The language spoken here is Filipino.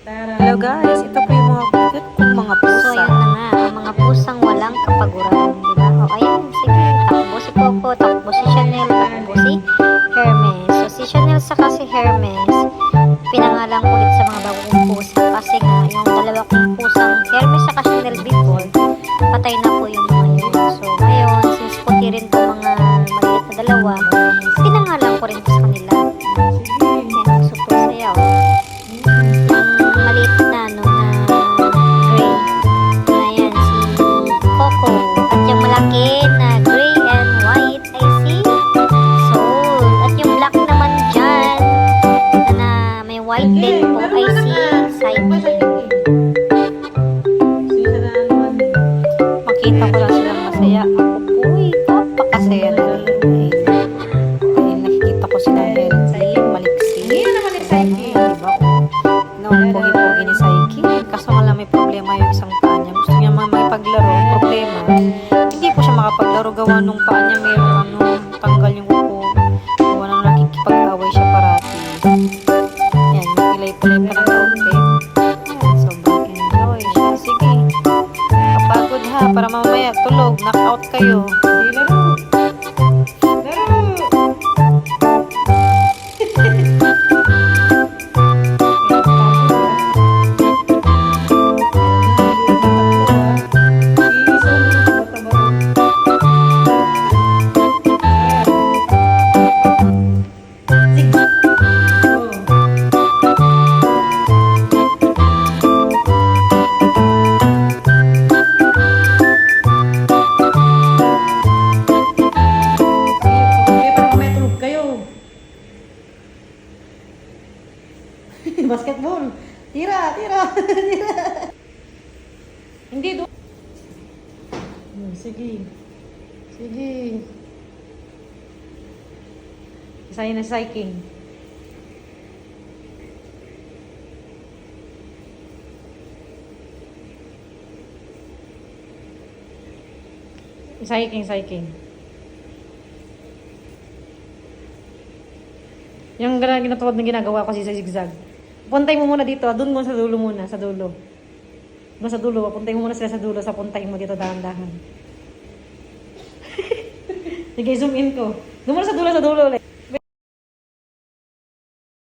Hello guys, ito po yung mga cute kong mga pusa. So, yun na nga. Ang mga pusang walang kapaguran. Diba? O, ayan. Sige. Takbo si Coco. Takbo si Chanel. Takbo si Hermes. So, si Chanel saka si Hermes, pinangalan ko ulit sa mga bagong pusa. Kasi nga, yung dalawa kong pusang Hermes saka Chanel before, patay na po yung mga yun. So, ngayon, since puti rin po mga maliit na dalawa, pinangalan ko rin po sa kanila. Ayan, super saya. Yung maliit na, no, na gray. Ayan, si Coco. At yung malaki na gray and white ay si Soul. At yung black naman dyan, na may white din po ay si Psyche. Makita ko lang silang masaya. Ako po kapakasaya na rin. Ay, nakikita ko sila healthy, maliksi. Diba? Noong pogi-pogi ni Psyche. Kaso nga lang may problema yung isang paa niya. Gusto niya may paglaro. Problema. Hindi po siya makapaglaro. Gawa nung paa niya mayroong tanggal yung kuko. Gawa nang nakikipag-away siya parati. Yan, pilay-pilay pa ng kaunti. Yan, sobrang enjoy siya. Sige. Kapagod ha, para mamaya tulog, knock-out kayo. Basketball. Tira, tira, tira. Hindi do. Sige. Sige. Isayin na cycling. Cycling. Yung ginatawag na ginagawa ko si zigzag. Puntay mo muna dito. Doon mo sa dulo muna. Sa dulo. Doon sa dulo. Puntay mo muna sila sa dulo. Sa puntay mo dito dahan-dahan. Sige, zoom in ko. Doon muna sa dulo ulit.